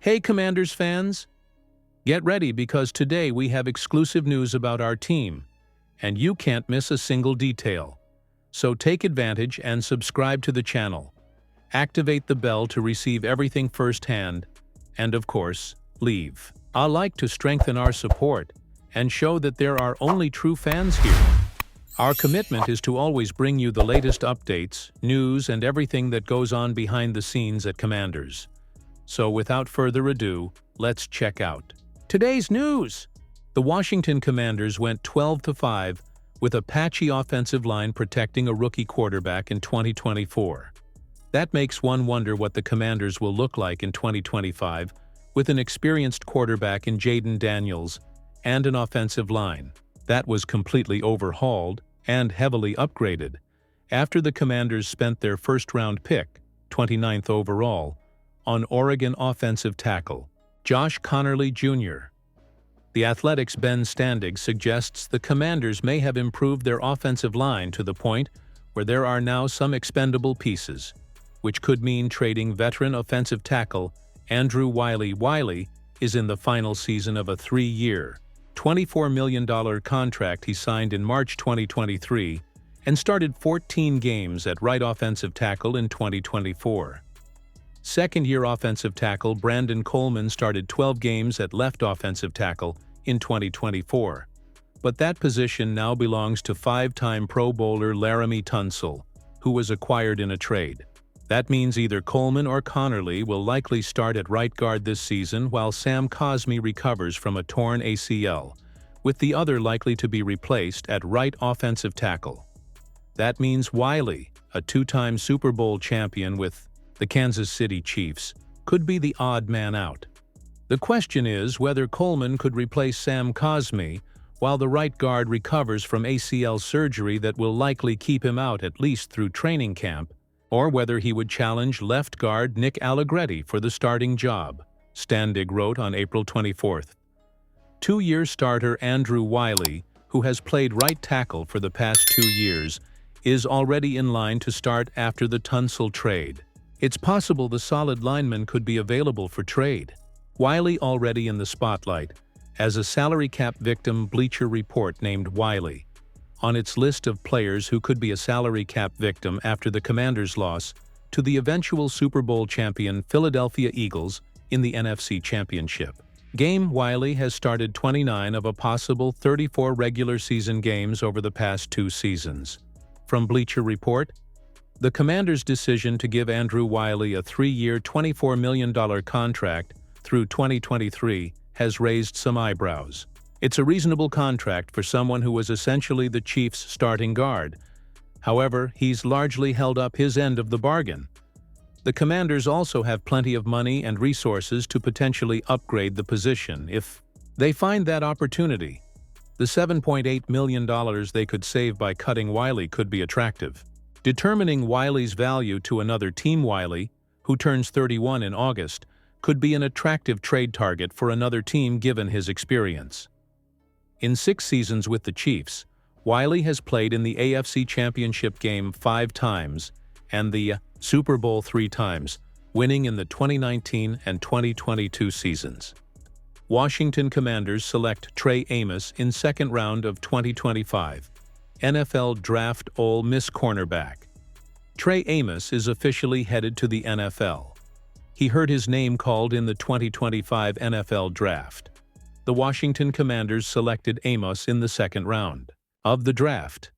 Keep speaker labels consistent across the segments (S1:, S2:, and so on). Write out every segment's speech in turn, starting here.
S1: Hey Commanders fans! Get ready because today we have exclusive news about our team, and you can't miss a single detail. So take advantage and subscribe to the channel. Activate the bell to receive everything firsthand, and of course, leave a like to strengthen our support and show that there are only true fans here. Our commitment is to always bring you the latest updates, news, and everything that goes on behind the scenes at Commanders. So without further ado, let's check out today's news. The Washington Commanders went 12-5 with a patchy offensive line protecting a rookie quarterback in 2024. That makes one wonder what the Commanders will look like in 2025 with an experienced quarterback in Jayden Daniels and an offensive line that was completely overhauled and heavily upgraded after the Commanders spent their first-round pick, 29th overall, on Oregon offensive tackle Josh Conerly Jr. The Athletic's Ben Standig suggests the Commanders may have improved their offensive line to the point where there are now some expendable pieces, which could mean trading veteran offensive tackle Andrew Wylie. Wylie is in the final season of a 3-year, $24 million contract he signed in March 2023 and started 14 games at right offensive tackle in 2024. Second-year offensive tackle Brandon Coleman started 12 games at left offensive tackle in 2024, but that position now belongs to five-time Pro Bowler Laremy Tunsil, who was acquired in a trade. That means either Coleman or Conerly will likely start at right guard this season while Sam Cosmi recovers from a torn ACL, with the other likely to be replaced at right offensive tackle. That means Wylie, a two-time Super Bowl champion with the Kansas City Chiefs, could be the odd man out. The question is whether Coleman could replace Sam Cosmi while the right guard recovers from ACL surgery that will likely keep him out at least through training camp, or whether he would challenge left guard Nick Allegretti for the starting job, Standig wrote on April 24th. Two-year starter Andrew Wylie, who has played right tackle for the past 2 years, is already in line to start after the Tunsil trade. It's possible the solid lineman could be available for trade. Wylie already in the spotlight, as a salary cap victim Bleacher Report named Wylie on its list of players who could be a salary cap victim after the Commanders' loss to the eventual Super Bowl champion Philadelphia Eagles in the NFC Championship game. Wylie has started 29 of a possible 34 regular season games over the past 2 seasons. From Bleacher Report, the Commanders' decision to give Andrew Wylie a 3-year, $24 million contract through 2023 has raised some eyebrows. It's a reasonable contract for someone who was essentially the Chiefs' starting guard. However, he's largely held up his end of the bargain. The Commanders also have plenty of money and resources to potentially upgrade the position if they find that opportunity. The $7.8 million they could save by cutting Wylie could be attractive. Determining Wylie's value to another team. Wylie, who turns 31 in August, could be an attractive trade target for another team given his experience. In 6 seasons with the Chiefs, Wylie has played in the AFC Championship game 5 times and the Super Bowl 3 times, winning in the 2019 and 2022 seasons. Washington Commanders select Trey Amos in second round of 2025. NFL Draft Ole Miss cornerback. Trey Amos is officially headed to the NFL. He heard his name called in the 2025 NFL Draft. The Washington Commanders selected Amos in the second round of the draft.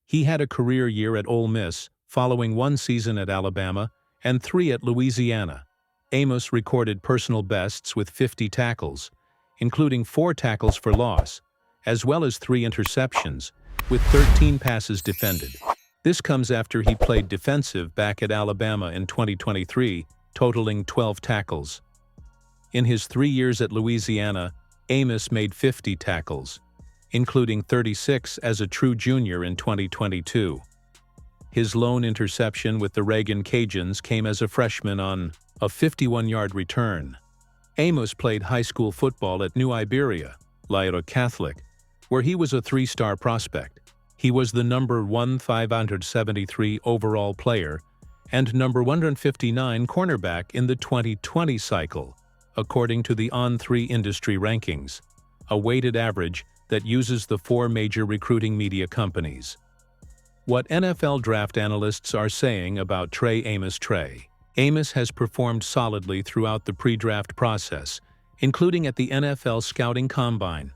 S1: He had a career year at Ole Miss, following 1 season at Alabama and 3 at Louisiana. Amos recorded personal bests with 50 tackles, including 4 tackles for loss, as well as 3 interceptions, with 13 passes defended. This comes after he played defensive back at Alabama in 2023, totaling 12 tackles. In his 3 years at Louisiana, Amos made 50 tackles, including 36 as a true junior in 2022. His lone interception with the Reagan Cajuns came as a freshman on a 51-yard return. Amos played high school football at New Iberia, Loyola Catholic, where he was a 3-star prospect. He was the number 573 overall player and number 159 cornerback in the 2020 cycle according to the On3 industry rankings, a weighted average that uses the 4 major recruiting media companies. What NFL draft analysts are saying about Trey Amos. Trey Amos has performed solidly throughout the pre-draft process, including at the NFL Scouting Combine.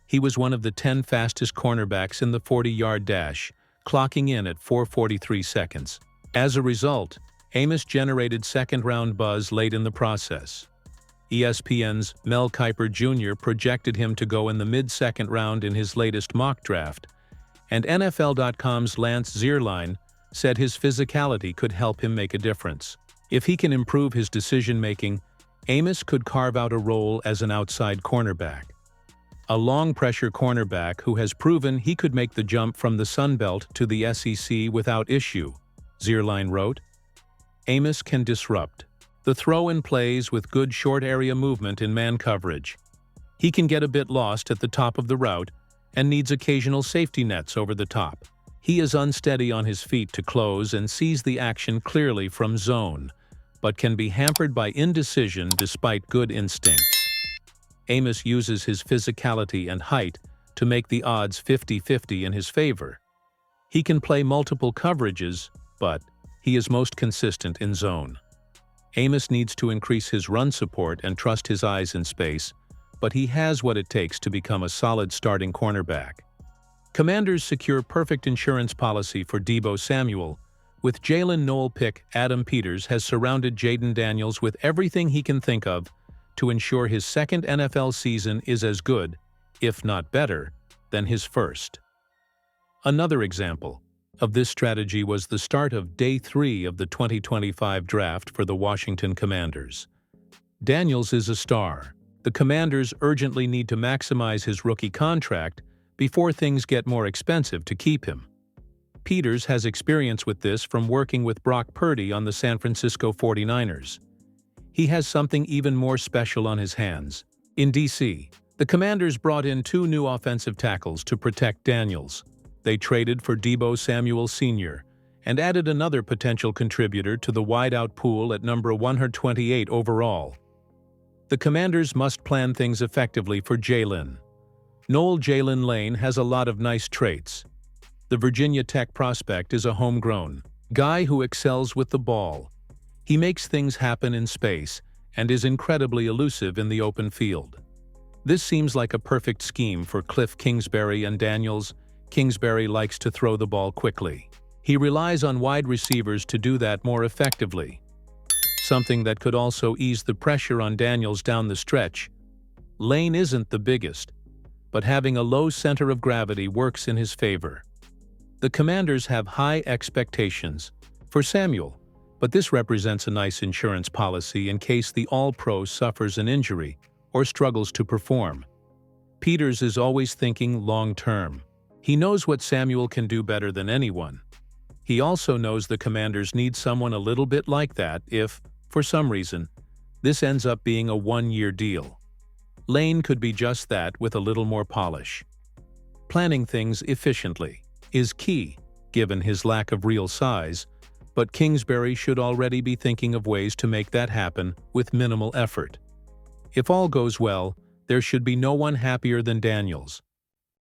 S1: He was one of the 10 fastest cornerbacks in the 40-yard dash, clocking in at 4:43 seconds. As a result, Amos generated second-round buzz late in the process. ESPN's Mel Kiper Jr. projected him to go in the mid-second round in his latest mock draft, and NFL.com's Lance Zierlein said his physicality could help him make a difference. If he can improve his decision-making, Amos could carve out a role as an outside cornerback. A long-pressure cornerback who has proven he could make the jump from the Sun Belt to the SEC without issue, Zierlein wrote. Amos can disrupt the throw-in plays with good short-area movement in man coverage. He can get a bit lost at the top of the route and needs occasional safety nets over the top. He is unsteady on his feet to close and sees the action clearly from zone, but can be hampered by indecision despite good instincts. Amos uses his physicality and height to make the odds 50-50 in his favor. He can play multiple coverages, but he is most consistent in zone. Amos needs to increase his run support and trust his eyes in space, but he has what it takes to become a solid starting cornerback. Commanders secure perfect insurance policy for Deebo Samuel. With Jalen Noel pick, Adam Peters has surrounded Jayden Daniels with everything he can think of to ensure his second NFL season is as good, if not better, than his first. Another example of this strategy was the start of Day 3 of the 2025 draft for the Washington Commanders. Daniels is a star. The Commanders urgently need to maximize his rookie contract before things get more expensive to keep him. Peters has experience with this from working with Brock Purdy on the San Francisco 49ers. He has something even more special on his hands. In D.C., the Commanders brought in 2 new offensive tackles to protect Daniels. They traded for Deebo Samuel Sr. and added another potential contributor to the wideout pool at number 128 overall. The Commanders must plan things effectively for Jalen. Noel Jalen Lane has a lot of nice traits. The Virginia Tech prospect is a homegrown guy who excels with the ball. He makes things happen in space and is incredibly elusive in the open field. This seems like a perfect scheme for Cliff Kingsbury and Daniels. Kingsbury likes to throw the ball quickly. He relies on wide receivers to do that more effectively, something that could also ease the pressure on Daniels down the stretch. Lane isn't the biggest, but having a low center of gravity works in his favor. The Commanders have high expectations for Samuel, but this represents a nice insurance policy in case the All-Pro suffers an injury or struggles to perform. Peters is always thinking long-term. He knows what Samuel can do better than anyone. He also knows the Commanders need someone a little bit like that if, for some reason, this ends up being a one-year deal. Lane could be just that with a little more polish. Planning things efficiently is key, given his lack of real size, but Kingsbury should already be thinking of ways to make that happen with minimal effort. If all goes well, there should be no one happier than Daniels.